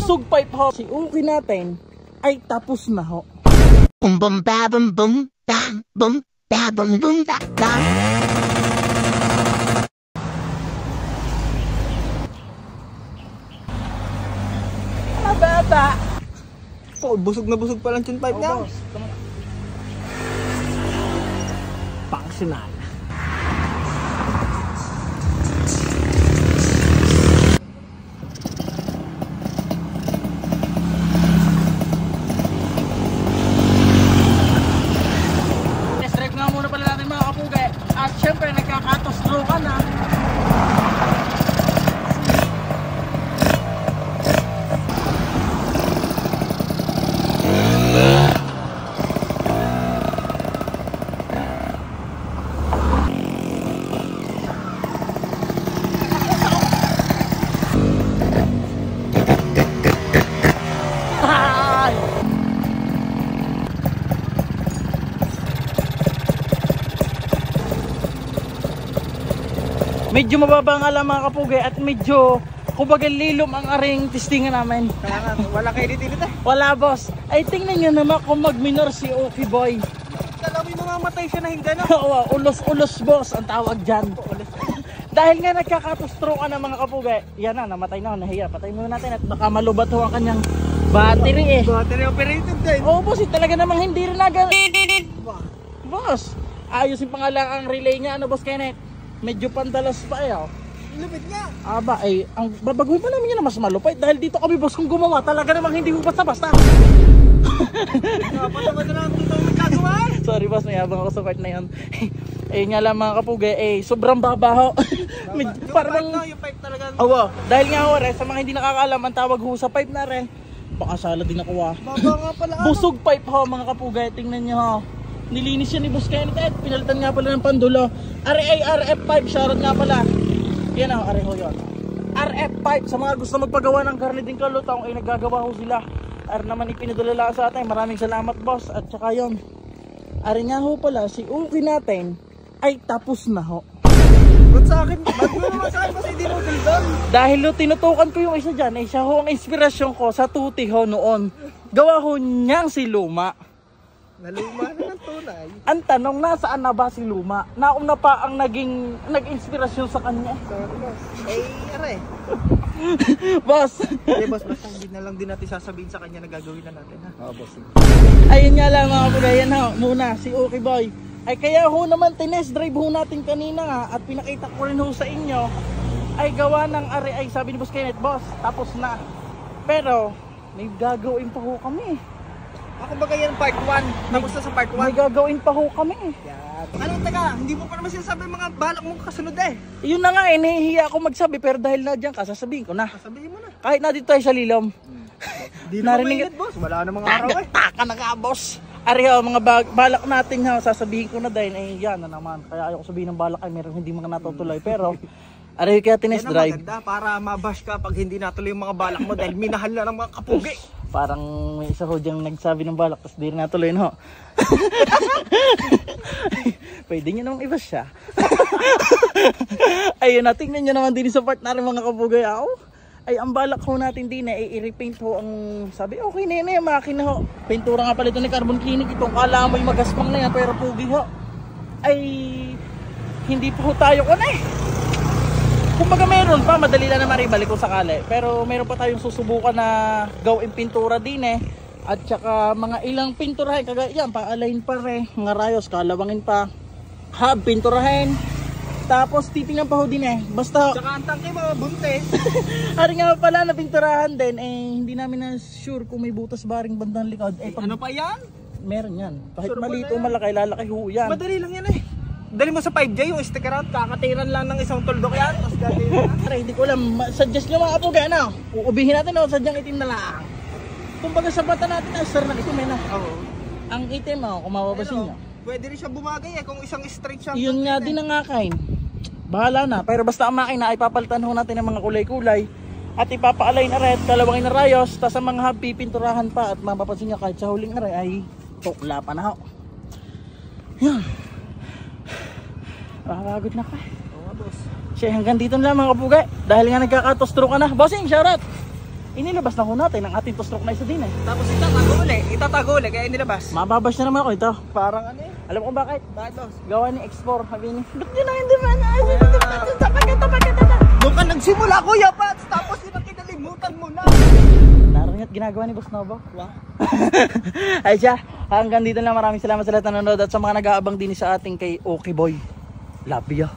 Busog pipe ho. Si Uki natin ay tapos na ho. Bum bum ba bum bum bam bum ba bum bum ba bam. Bata. Oh, busog na busog pa lang yung pipe niya. Pangsinal. Test drive nga muna pala natin mga kapugay. At syempre nagkakatos-stroke ka na. Medyo mababa nga lang mga kapugay at medyo kumbaga lilom ang aring testingan namin. Kaya nga, wala kayo dito eh. Wala boss. Ay tingnan nyo naman kung mag-minor si Uki Boy. Dalawi mga matay siya na hindi na. Oo, ulos-ulos boss ang tawag dyan. Dahil nga nagkakatostroke ka ng mga kapugay. Yan na, namatay na, nahiya. Patay muna natin at baka malubat ho ang kanyang battery eh. Battery operated din. Oo boss, talaga namang hindi rin Boss, ayusin pa nga lang ang relay niya. Ano boss Kenneth? Medyo pandalas pa eh oh. Lupit nga. Aba ay, ang babaguhin pa namin yun na mas malupit. Dahil dito kami boss kung gumawa, talaga namang hindi basta-basta. Dapat naman na ang tutong magkagawa. Sorry boss, may abang ako sa part na yun. Eh nga lang mga kapugay, sobrang babaho. Parang yung pipe talaga. Oo, dahil nga ho sa mga hindi nakakaalam, ang tawag ho sa pipe na rin. Baka sala din ako ah. Baba nga pala. Busog pipe ho mga kapugay, tingnan nyo ho. Nilinis yan ni Boss Kenneth at pinalitan nga pala ng pandulo. RF5, shoutout nga pala. Yan ho, areho yun. RF5, sa mga gusto magpagawa ng karne din kalutong ay naggagawa ho sila. Naman ipinadala sa atin, maraming salamat boss. At saka yun, ari nga ho pala, si Uki natin ay tapos na ho. Ba't sa akin? Ba't mo naman sa akin kasi hindi mo doon? Dahil ho, tinutukan ko yung isa dyan, siya ho ang inspirasyon ko sa tuti ho noon. Gawa ho niyang si Luma. Naluma na ng tunay. Ang tanong, nasaan na ba si Luma? Nauna pa ang nag-inspirasyon sa kanya. Sorry boss. Are. Boss. Boss, basta hindi na lang din natin sasabihin sa kanya na gagawin na natin ha. Oo boss. Ayun nga lang mga kudayan ho, muna si Uki Boy. Ay kaya ho naman tinest drive ho natin kanina nga at pinakita ko rin ho sa inyo ay gawa ng ay sabi ni Boss Kenneth, boss, tapos na. Pero may gagawin pa ho kami. Kumbaga yan part 1. Tapos na sa part 1. May gagawin pa ho kami. Yan. Ano taga? Hindi mo pa naman sinasabi mga balak mong kasunod eh. Yun na nga nahihiya ako magsabi pero dahil na dyan ka, sasabihin ko na. Sasabihin mo na. Kahit na dito tayo sa Lilom. Di na mainit boss. Wala na mga araw eh. Taka na ka boss. Ari ho, mga balak natin ha, sasabihin ko na dahil yan na naman. Kaya ayoko sabihin ng balak ay meron hindi mga natutuloy. Pero ari kaya tinest drive. Maganda para mabash ka pag hindi natuloy yung mga balak mo dahil minahal na ng mga kapugi. Parang may isa ho diyang nagsabi ng balak tapos di rin natuloy no. Pwede nyo namang iba siya. Ayun na, tingnan nyo naman din sa part na rin mga kabugay ako. Ay ang balak ho natin din ay i-repaint ho ang sabi okay na yun yung makina ho. Pintura nga pala ito ni Carbon Clinic. Itong kala mo'y magaspang na yan pero pugi ho. Ay hindi po tayo ko na eh. Kumbaga meron pa, madali lang naman ibalik kung sakali. Pero meron pa tayong susubukan na gawin pintura din eh. At saka mga ilang pinturahin, kagaya yan, pa-align pa rin. Mga rayos, kalawangin pa. Hub, pinturahin. Tapos titingnan pa ho din eh. Basta... Tsaka ang tangke mga buntis. Hari nga pala na pinturahan din eh. Hindi namin na sure kung may butas baring bandang likod. Eh, Ano pa yan? Meron yan. Kahit Sure maliit ba o malaki, lalaki ho yan. Madali lang yan eh. Dali mo sa 5J yung sticker out, kakatiran lang ng isang tuldok yan. Tapos gagawin na. Hindi ko alam. Suggest nyo mga kapugay na. Uubihin natin o sadyang itim na lang. Kumbaga sa bata natin ay sir na itim eh na. Oo. Ang itim o, kung mababasin nyo. Pwede rin siya bumagay eh kung isang straight siya. Yun nga din ang akain. Bahala na. Pero basta ang makina ay papalitan ho natin ng mga kulay-kulay. At ipapa-align na red, kalawangin na rayos. Tapos ang mga hub, pipinturahan pa. At mapapansin nyo kahit sa huling aray ay tukla pa na ho. Yan. Nakakagod na ka. Oo nga boss. Siya hanggang dito na lang mga kapugay. Dahil nga nagkakatostro ka na. Bossing, shoutout! Inilabas na ho natin ang ating two-stroke na isa din eh. Tapos itatago uli, kaya nilabas. Mababash na naman ako ito. Parang ano eh. Alam ko bakit? Bakit boss? Gawa ni X4. Sabi niya, ba't yun na hindi ba na? Tapagat. Doon ka nagsimula Kuya Pats, tapos yun ang kinalimutan mo na. Naroon at ginagawa ni Boss Novo. Wow. Ay siya, hanggang dito na, maraming salamat sa lahat na nanonood at sa mga nag-aabang din sa ating kay Okay Boy. Love you.